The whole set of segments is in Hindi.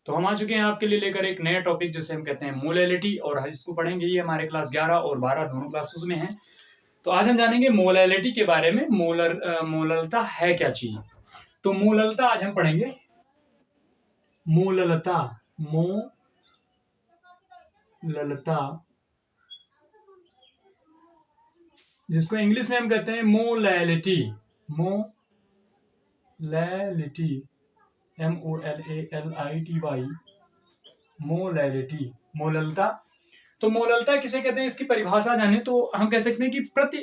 तो हम आ चुके हैं आपके लिए लेकर एक नया टॉपिक जिसे हम कहते हैं मोलैलिटी, और इसको पढ़ेंगे ये हमारे क्लास 11 और 12 दोनों क्लासेस में है। तो आज हम जानेंगे मोलैलिटी के बारे में। मोललता है क्या चीज। तो मोललता आज हम पढ़ेंगे। मोललता, मोललता, जिसको इंग्लिश में हम कहते हैं मोलैलिटी। मोलैलिटी, MOLALITY, मोलैलिटी, मोललता। तो मोललता किसे कहते हैं, इसकी परिभाषा जाने तो हम कह सकते हैं कि प्रति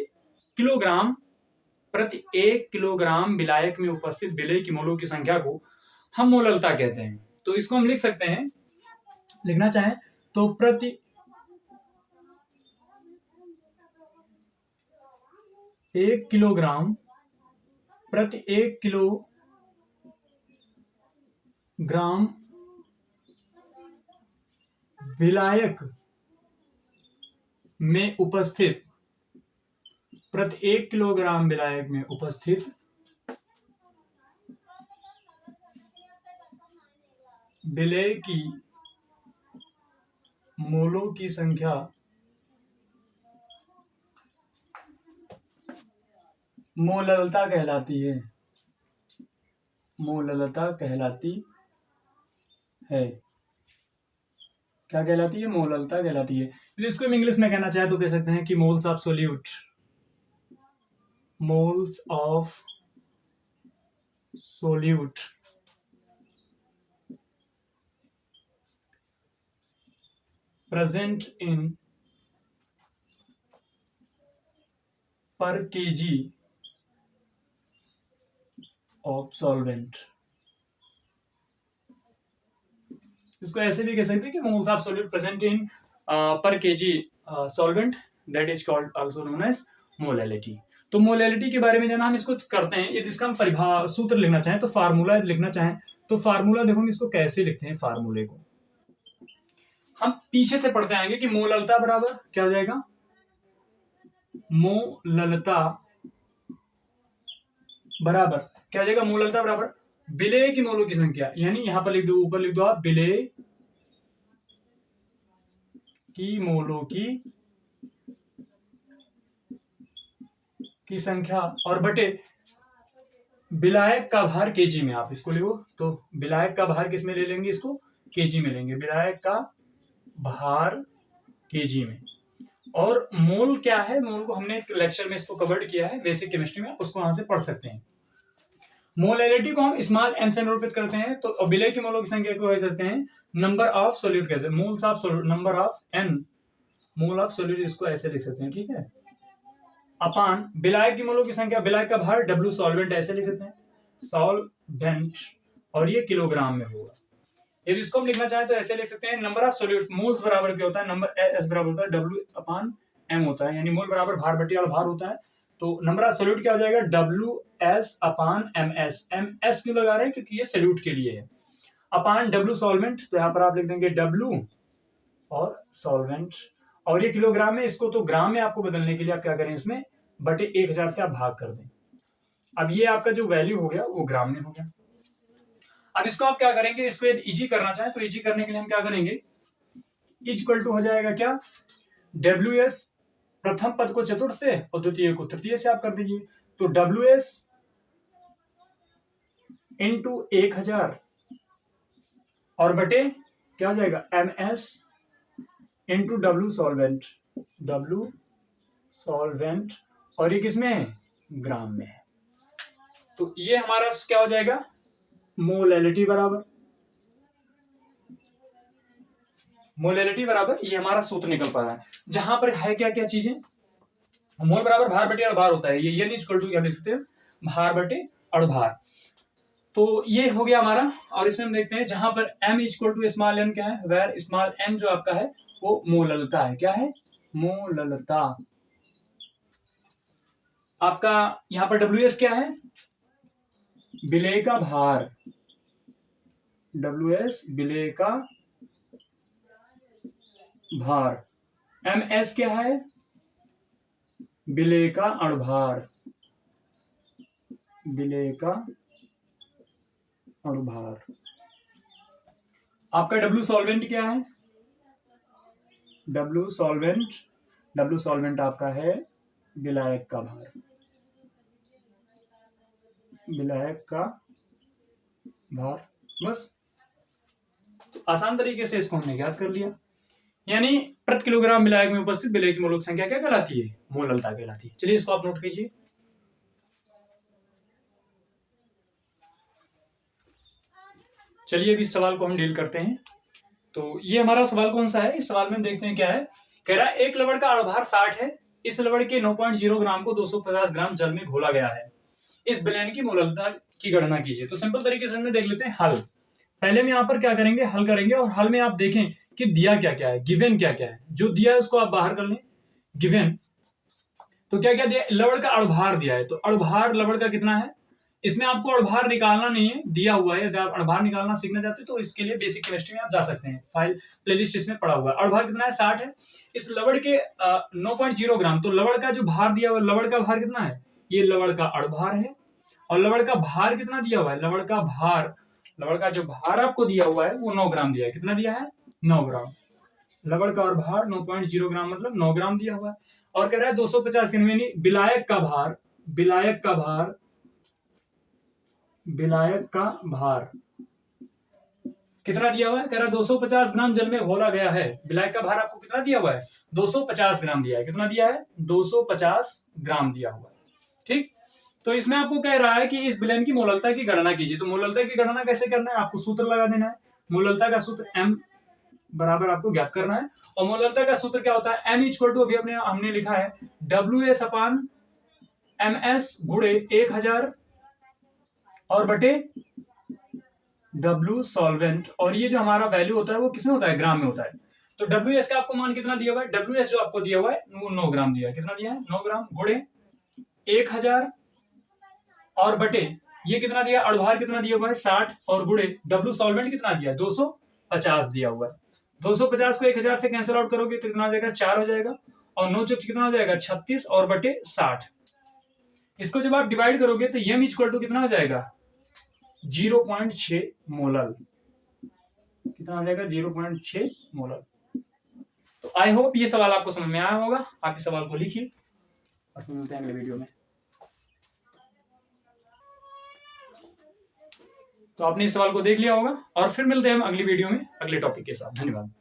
1 किलोग्राम विलायक में उपस्थित विलेय की मोलों की संख्या को हम मोललता कहते हैं। तो इसको हम लिख सकते हैं, लिखना चाहें तो प्रति 1 किलोग्राम विलायक में उपस्थित, प्रति 1 किलोग्राम विलायक में उपस्थित विलेय की मोलों की संख्या मोललता कहलाती है। मोललता कहलाती है। क्या कहलाती है? मोललता कहलाती है। तो इसको हम इंग्लिश में कहना चाहे तो कह सकते हैं कि moles of solute, moles of solute present in per kg of solvent। इसको ऐसे भी कह सकते हैं कि moles of solute present in per kg solvent, that is called also known as molality. तो मोलैलिटी के बारे में जाना हम इसको करते हैं। यदि इसका हम सूत्र लिखना चाहें तो फार्मूला लिखना चाहें तो फार्मूला देखो इसको कैसे लिखते हैं। फार्मूले को हम पीछे से पढ़ते आएंगे कि मोललता बराबर क्या हो जाएगा, मोललता बराबर क्या हो जाएगा, मोललता बराबर विलेय की मोलों की संख्या, यानी यहां पर लिख दो, ऊपर लिख दो आप विलेय की मोलों की संख्या और बटे विलायक का भार केजी में। आप इसको लिखो तो विलायक का भार किस में ले लेंगे, इसको केजी में लेंगे। विलायक का भार केजी में। और मोल क्या है, मोल को हमने एक लेक्चर में इसको कवर्ड किया है बेसिक केमिस्ट्री में, उसको वहां से पढ़ सकते हैं। मोलैलिटी को हम स्मॉल एम से निरूपित करते हैं। तो विलेय की मोलों की संख्या को कहते हैं नंबर ऑफ सोल्यूट कहते हैं, moles of solute, number of N mole of solute, इसको ऐसे लिख सकते हैं, ठीक है। अपान विलायक की मोलों की संख्या, विलायक का भार W सॉल्वेंट, ऐसे लिख सकते हैं सॉल्वेंट, और ये किलोग्राम में होगा। यदि इसको हम लिखना चाहें तो ऐसे लिख सकते हैं नंबर ऑफ सोल्यूट, मोल्स बराबर क्या होता है, नंबर एस बराबर होता है W अपान M होता है, यानी मोल बराबर भार बटे भार होता है। तो नंबर ऑफ सोल्यूट क्या हो जाएगा, WS अपान MS। MS क्यों लगा रहे हैं, क्योंकि ये सोल्यूट के लिए है। अपान W सॉल्वेंट, तो यहां पर आप लिख देंगे W और सॉल्वेंट, और ये किलोग्राम में, इसको तो ग्राम में आपको बदलने के लिए आप क्या करें, इसमें बटे 1000 से आप भाग कर दें। अब ये आपका जो वैल्यू हो गया वो ग्राम में हो गया। अब इसको आप क्या करेंगे, इसको यदि इजी करना चाहें तो इजी करने के लिए हम क्या करेंगे, इक्वल टू हो जाएगा क्या, WS प्रथम पद को चतुर्थ से और द्वितीय को तृतीय से आप कर दीजिए। तो WS इंटू 1000 और बटे क्या हो जाएगा, MS into W solvent, W solvent, और ये किसमें है, ग्राम में है। तो ये हमारा क्या हो जाएगा, मोलैलिटी बराबर, मोलैलिटी बराबर ये हमारा सूत्र निकल पा रहा है। जहां पर है क्या क्या चीजें, मोल बराबर भार बटे अणुभार होता है, ये इक्वल टू क्या लिख सकते हैं, भार बटे अणुभार। तो ये हो गया हमारा। और इसमें हम देखते हैं जहां पर M equal to small m क्या है, वेर स्मॉल m जो आपका है वो मोललता है। क्या है, मोललता। आपका यहां पर WS क्या है, विलेय का भार, WS विलेय का भार। MS क्या है, विलेय का अणुभार, विलेय का अणुभार। आपका डब्ल्यू सॉल्वेंट क्या है? डब्ल्यू सॉल्वेंट आपका है विलायक का भार, विलायक का भार। बस, तो आसान तरीके से इसको हमने ज्ञात कर लिया। यानी प्रति किलोग्राम विलायक में उपस्थित विलय की मोलक संख्या क्या कहलाती है? मोललता कहलाती है। चलिए इसको आप नोट कीजिए। चलिए अभी इस सवाल को हम डील करते हैं। तो ये हमारा सवाल कौन सा है? इस सवाल में देखते हैं क्या है। कह रहा है एक लवण का अणुभार 60 है, इस लवण के 9.0 ग्राम को 250 ग्राम जल में घोला गया है, इस विलयन की मोललता की गणना कीजिए। तो सिंपल तरीके से हमने देख लेते हैं हल। पहले हम यहाँ पर क्या करेंगे, हल करेंगे, और हल में आप देखें कि दिया क्या क्या है, गिवन क्या क्या है। जो दिया है उसको आप बाहर कर लें। गिवन तो क्या क्या दिया? लवण का अणुभार दिया है, तो अणुभार लवण का कितना है? इसमें आपको अणुभार निकालना नहीं है, दिया हुआ है। अगर आप अणुभार निकालना सीखना चाहते हैं तो इसके लिए बेसिक केमिस्ट्री में आप जा सकते हैं, फाइल प्लेलिस्ट इसमें पड़ा हुआ है। अणुभार कितना है? 60 है। इस लवण के 9.0 ग्राम, तो लवण का जो भार दिया हुआ है, लवण का भार कितना है? ये लवण का अणुभार है। और लवण का भार कितना दिया हुआ है? लवण का जो भार आपको दिया हुआ है वो 9 ग्राम दिया है। कितना दिया है? 9 ग्राम। लवण का और भार 9.0 ग्राम मतलब 9 ग्राम दिया हुआ है। और कह रहा है 250 ग्राम, यानी विलायक का भार कितना दिया हुआ है? कह रहा है 250 ग्राम जल में घोला गया है। विलायक का भार आपको कितना दिया हुआ है? 250 ग्राम दिया है। कितना दिया है? 250 ग्राम दिया हुआ है। ठीक, तो इसमें आपको कह रहा है कि इस विलयन की मोललता की गणना कीजिए। तो मोललता की गणना कैसे करना है? आपको सूत्र लगा देना है। मोललता का सूत्र M बराबर आपको ज्ञात करना है। और मोललता का सूत्र क्या होता है? M इक्वल टू, अभी हमने लिखा है WS अपान MS गुणे 1000 और बटे W सॉल्वेंट। और ये जो हमारा वैल्यू होता है वो किसमें होता है? ग्राम में होता है। तो WS का आपको मान कितना दिया हुआ है? WS जो आपको दिया हुआ है वो 9 ग्राम दिया है। कितना दिया है? 9 ग्राम गुणे 1000 और बटे ये कितना दिया? अणुभार कितना दिया हुआ है? 60 और गुणे W सॉल्वेंट कितना दिया है? 250 दिया हुआ है। 250 को 1000 से कैंसिल आउट करोगे तो कितना हो जाएगा? 4 हो जाएगा। और 9 चौक कितना हो जाएगा? 36 और बटे 60। इसको जब आप डिवाइड करोगे तो M इक्वल टू कितना हो जाएगा? 0.6 मोलल। कितना हो जाएगा? 0.6 मोलल। तो आई होप ये सवाल आपको समझ में आया होगा। आप इस सवाल को लिखिए और फिर मिलते हैं अगले वीडियो में। तो आपने इस सवाल को देख लिया होगा और फिर मिलते हैं हम अगली वीडियो में अगले टॉपिक के साथ। धन्यवाद।